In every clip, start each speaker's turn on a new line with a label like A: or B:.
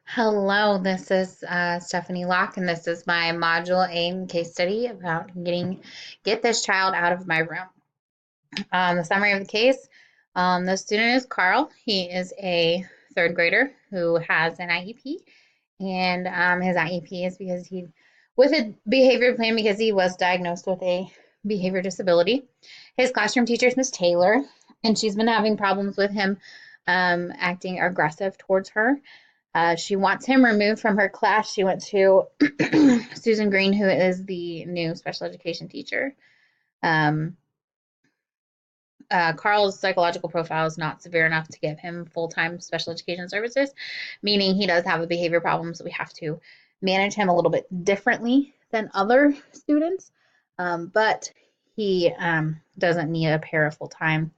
A: Hello, this is Stephanie Locke, and this is my Module 8 case study about get this child out of my room. The summary of the case, the student is Carl. He is a third grader who has an IEP, and his IEP is with a behavior plan because he was diagnosed with a behavior disability. His classroom teacher is Miss Taylor, and she's been having problems with him acting aggressive towards her. She wants him removed from her class. She went to Susan Green, who is the new special education teacher. Um, Carl's psychological profile is not severe enough to give him full-time special education services, meaning he does have a behavior problem, so we have to manage him a little bit differently than other students, but he doesn't need a para full-time.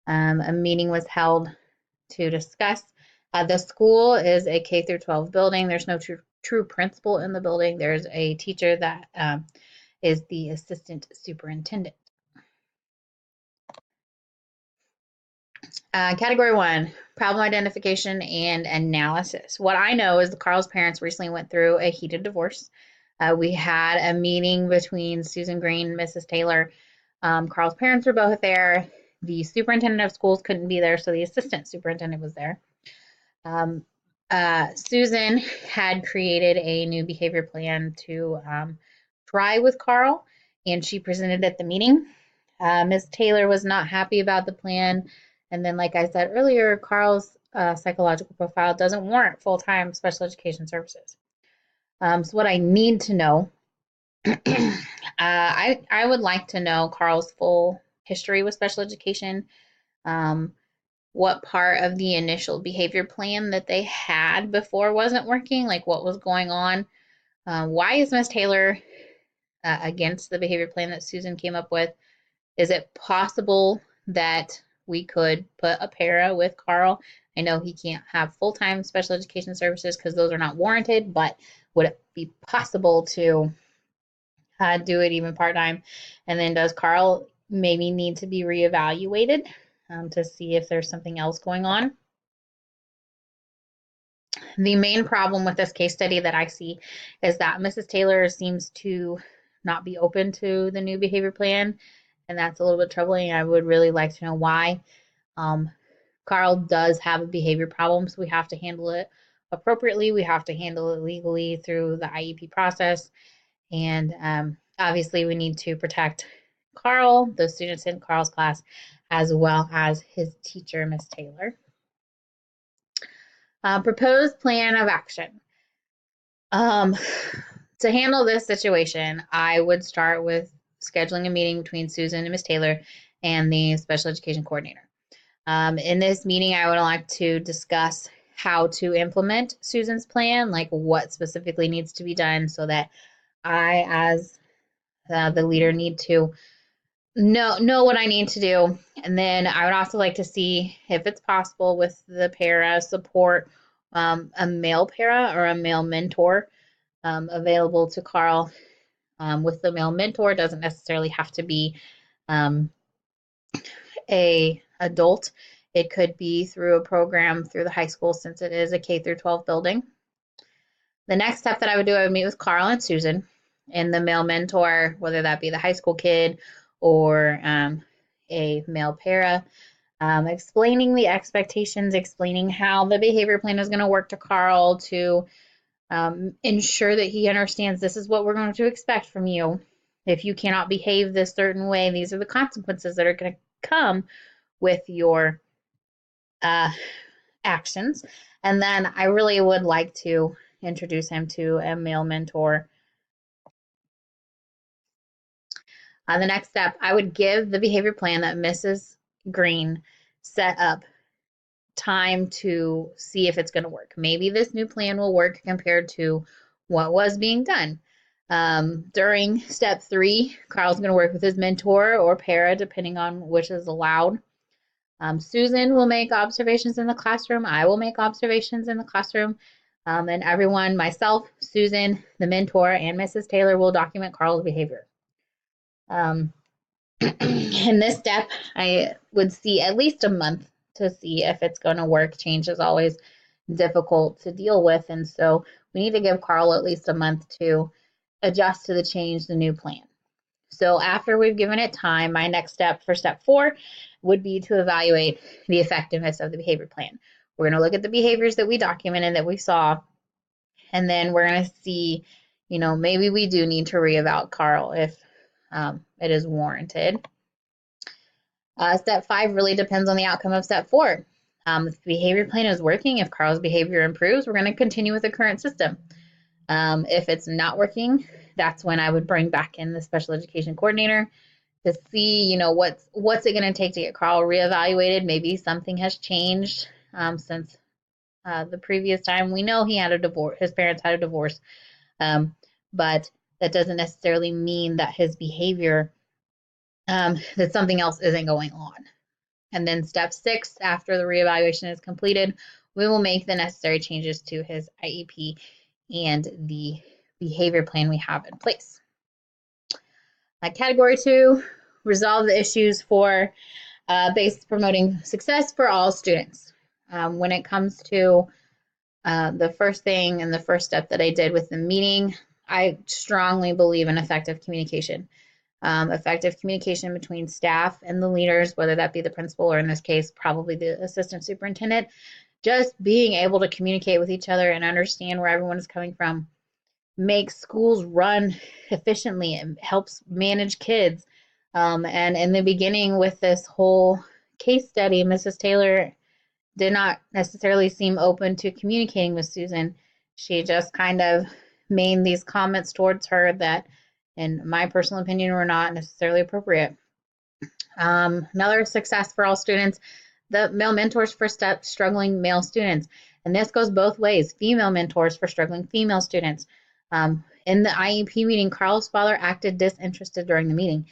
A: A meeting was held to discuss. The school is a K through 12 building. There's no true principal in the building. There's a teacher that is the assistant superintendent. Category 1, problem identification and analysis. What I know is Carl's parents recently went through a heated divorce. We had a meeting between Susan Green and Mrs. Taylor. Carl's parents were both there. The superintendent of schools couldn't be there, so the assistant superintendent was there. Susan had created a new behavior plan to try with Carl, and she presented at the meeting. Ms. Taylor was not happy about the plan, and then, like I said earlier, Carl's psychological profile doesn't warrant full-time special education services. So what I need to know, I would like to know Carl's full history with special education. What part of the initial behavior plan that they had before wasn't working, like what was going on. Why is Miss Taylor against the behavior plan that Susan came up with? Is it possible that we could put a para with Carl? I know he can't have full-time special education services because those are not warranted, but would it be possible to do it even part-time? And then does Carl maybe need to be reevaluated to see if there's something else going on? The main problem with this case study that I see is that Mrs. Taylor seems to not be open to the new behavior plan, and that's a little bit troubling. I would really like to know why. Carl does have a behavior problem, so we have to handle it appropriately. We have to handle it legally through the IEP process, and obviously we need to protect Carl, the students in Carl's class, as well as his teacher, Miss Taylor. Proposed plan of action. To handle this situation, I would start with scheduling a meeting between Susan and Miss Taylor and the special education coordinator. In this meeting, I would like to discuss how to implement Susan's plan, like what specifically needs to be done so that I, as the leader, need to know what I need to do. And then I would also like to see if it's possible with the para support, a male para or a male mentor available to Carl. With the male mentor, it doesn't necessarily have to be a adult. It could be through a program through the high school since it is a K through 12 building. The next step that I would do, I would meet with Carl and Susan and the male mentor, whether that be the high school kid or a male para, explaining the expectations, explaining how the behavior plan is going to work to Carl to ensure that he understands this is what we're going to expect from you. If you cannot behave this certain way, these are the consequences that are going to come with your actions. And then I really would like to introduce him to a male mentor. The next step, I would give the behavior plan that Mrs. Green set up time to see if it's going to work. Maybe this new plan will work compared to what was being done. During step 3, Carl's going to work with his mentor or para, depending on which is allowed. Susan will make observations in the classroom. I will make observations in the classroom. And everyone, myself, Susan, the mentor, and Mrs. Taylor will document Carl's behavior. In this step, I would see at least a month to see if it's going to work. Change is always difficult to deal with. And so we need to give Carl at least a month to adjust to the change, the new plan. So after we've given it time, my next step for step 4 would be to evaluate the effectiveness of the behavior plan. We're going to look at the behaviors that we documented that we saw, and then we're going to see, maybe we do need to reevaluate Carl if it is warranted. Step 5 really depends on the outcome of step 4. If the behavior plan is working, if Carl's behavior improves, we're going to continue with the current system. If it's not working, that's when I would bring back in the special education coordinator to see, what's it going to take to get Carl reevaluated. Maybe something has changed since the previous time. We know he had a divorce, his parents had a divorce, but that doesn't necessarily mean that his behavior, that something else isn't going on. And then step 6, after the reevaluation is completed, we will make the necessary changes to his IEP and the behavior plan we have in place. Category 2, resolve the issues for base promoting success for all students. When it comes to the first thing and the first step that I did with the meeting, I strongly believe in effective communication. Effective communication between staff and the leaders, whether that be the principal or in this case, probably the assistant superintendent, just being able to communicate with each other and understand where everyone is coming from makes schools run efficiently. It helps manage kids. And in the beginning with this whole case study, Mrs. Taylor did not necessarily seem open to communicating with Susan. She just kind of made these comments towards her that, in my personal opinion, were not necessarily appropriate. Another success for all students, the male mentors for struggling male students. And this goes both ways, female mentors for struggling female students. In the IEP meeting, Carl's father acted disinterested during the meeting.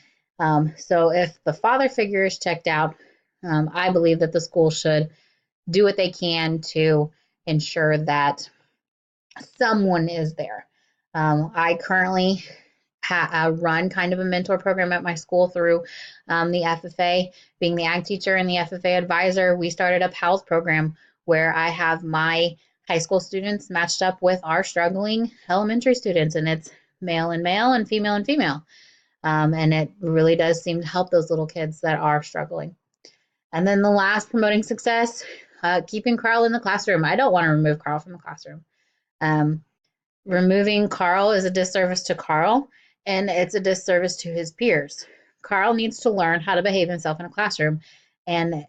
A: So if the father figure is checked out, I believe that the school should do what they can to ensure that someone is there. I currently run kind of a mentor program at my school through the FFA. Being the ag teacher and the FFA advisor, we started a PALS program where I have my high school students matched up with our struggling elementary students, and it's male and male and female and female. And it really does seem to help those little kids that are struggling. And then the last, promoting success, keeping Carl in the classroom. I don't want to remove Carl from the classroom. Removing Carl is a disservice to Carl, and it's a disservice to his peers. Carl needs to learn how to behave himself in a classroom, and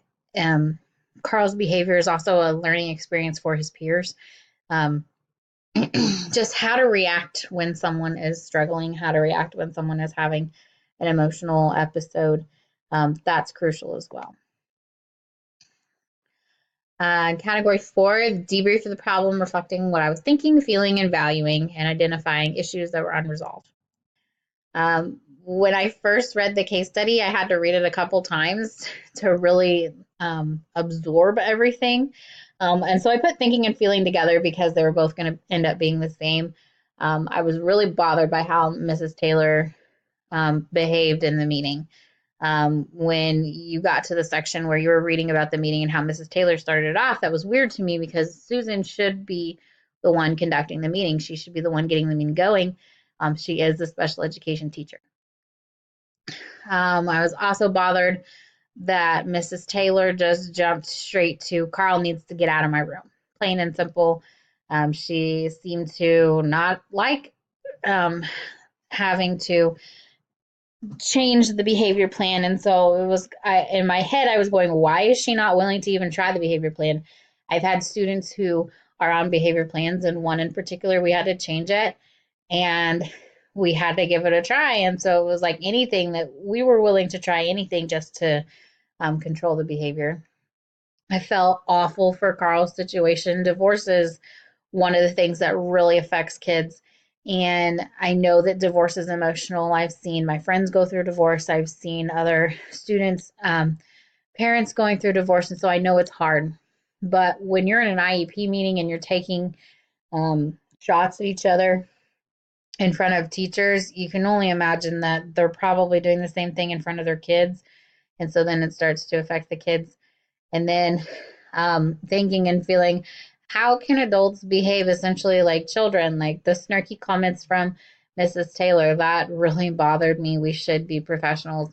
A: Carl's behavior is also a learning experience for his peers. Just how to react when someone is struggling, how to react when someone is having an emotional episode, that's crucial as well. Category 4, debrief of the problem, reflecting what I was thinking, feeling, and valuing, and identifying issues that were unresolved. When I first read the case study, I had to read it a couple times to really absorb everything. And so I put thinking and feeling together because they were both going to end up being the same. I was really bothered by how Mrs. Taylor behaved in the meeting. When you got to the section where you were reading about the meeting and how Mrs. Taylor started it off, that was weird to me because Susan should be the one conducting the meeting. She should be the one getting the meeting going. She is the special education teacher. I was also bothered that Mrs. Taylor just jumped straight to Carl needs to get out of my room. Plain and simple. She seemed to not like having to change the behavior plan. And so it was, in my head, I was going, why is she not willing to even try the behavior plan? I've had students who are on behavior plans, and one in particular, we had to change it and we had to give it a try. And so it was like anything that we were willing to try, anything just to control the behavior. I felt awful for Carl's situation. Divorce is one of the things that really affects kids. And I know that divorce is emotional. I've seen my friends go through divorce. I've seen other students, parents going through divorce. And so I know it's hard. But when you're in an IEP meeting and you're taking shots at each other in front of teachers, you can only imagine that they're probably doing the same thing in front of their kids. And so then it starts to affect the kids. And then thinking and feeling, how can adults behave essentially like children? Like the snarky comments from Mrs. Taylor, that really bothered me. We should be professionals.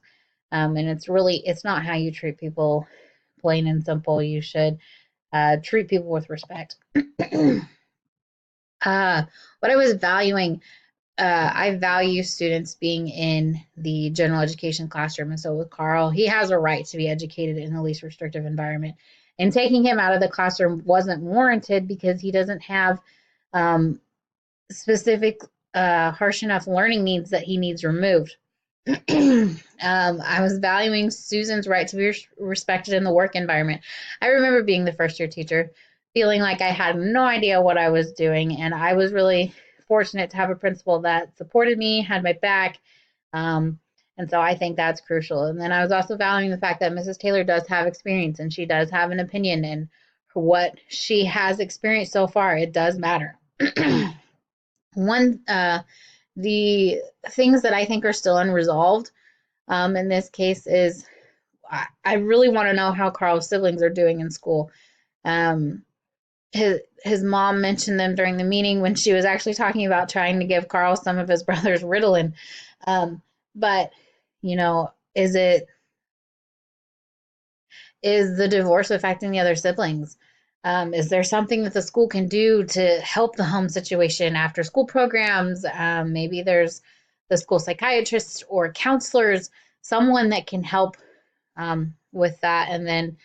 A: And it's not how you treat people, plain and simple. You should treat people with respect. What I was valuing, I value students being in the general education classroom. And so with Carl, he has a right to be educated in the least restrictive environment. And taking him out of the classroom wasn't warranted because he doesn't have specific harsh enough learning needs that he needs removed. I was valuing Susan's right to be respected in the work environment. I remember being the first year teacher, feeling like I had no idea what I was doing, and I was really fortunate to have a principal that supported me, had my back, and so I think that's crucial. And then I was also valuing the fact that Mrs. Taylor does have experience and she does have an opinion, and what she has experienced so far, it does matter. One, the things that I think are still unresolved in this case is I really want to know how Carl's siblings are doing in school. Um, his mom mentioned them during the meeting when she was actually talking about trying to give Carl some of his brother's Ritalin. But you know, is the divorce affecting the other siblings? Is there something that the school can do to help the home situation after school programs? Maybe there's the school psychiatrist or counselors, someone that can help with that. And then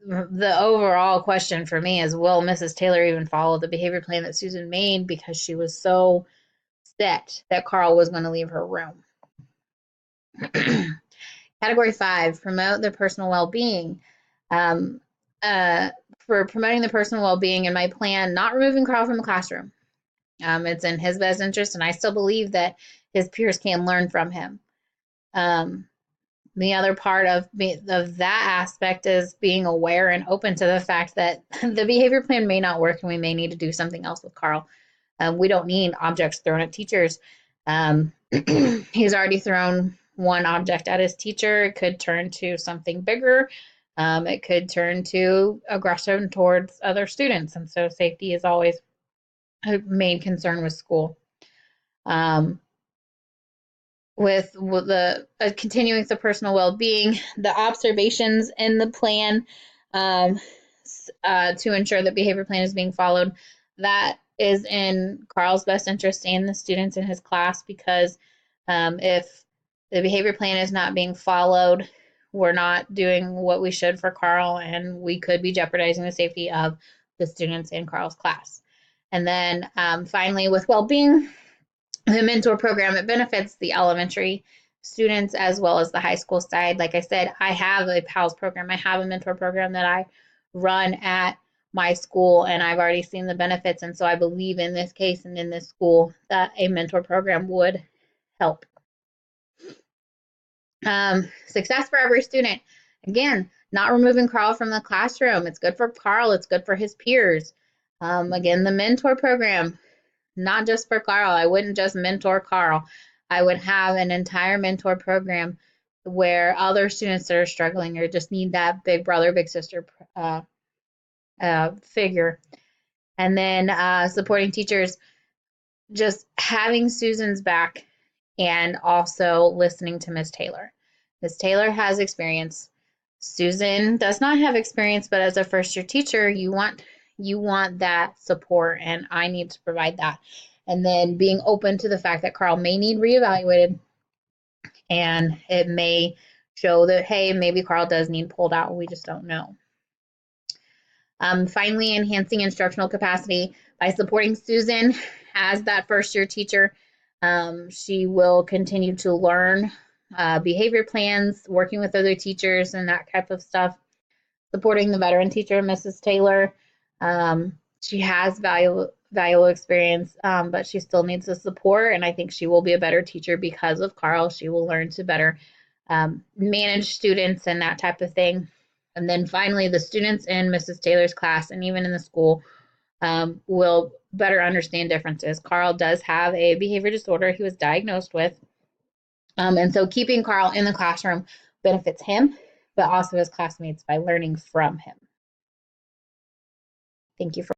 A: the overall question for me is, will Mrs. Taylor even follow the behavior plan that Susan made because she was so set that Carl was going to leave her room? Category 5, promote their personal well-being. Um, for promoting the personal well-being in my plan, not removing Carl from the classroom. It's in his best interest, and I still believe that his peers can learn from him. The other part of that aspect is being aware and open to the fact that the behavior plan may not work and we may need to do something else with Carl. We don't need objects thrown at teachers. He's already thrown one object at his teacher. It could turn to something bigger. It could turn to aggression towards other students. And so safety is always a main concern with school. With the continuing the personal well-being, the observations in the plan to ensure that behavior plan is being followed, that is in Carl's best interest and the students in his class, because if the behavior plan is not being followed, we're not doing what we should for Carl, and we could be jeopardizing the safety of the students in Carl's class. And then finally, with well-being, the mentor program, it benefits the elementary students as well as the high school side. Like I said, I have a PALS program. I have a mentor program that I run at my school, and I've already seen the benefits. And so I believe in this case and in this school that a mentor program would help. Success for every student. Again, not removing Carl from the classroom. It's good for Carl. It's good for his peers. Again, the mentor program, not just for Carl. I wouldn't just mentor Carl. I would have an entire mentor program where other students that are struggling or just need that big brother, big sister figure. And then supporting teachers, just having Susan's back and also listening to Ms. Taylor. Ms. Taylor has experience. Susan does not have experience, but as a first year teacher, you want that support, and I need to provide that. And then being open to the fact that Carl may need reevaluated, and it may show that, hey, maybe Carl does need pulled out. We just don't know. Finally, enhancing instructional capacity by supporting Susan as that first year teacher. She will continue to learn behavior plans, working with other teachers and that type of stuff. Supporting the veteran teacher, Mrs. Taylor. She has valuable experience, but she still needs the support, and I think she will be a better teacher because of Carl. She will learn to better manage students and that type of thing. And then finally, the students in Mrs. Taylor's class and even in the school will better understand differences. Carl does have a behavior disorder he was diagnosed with. And so keeping Carl in the classroom benefits him, but also his classmates by learning from him. Thank you for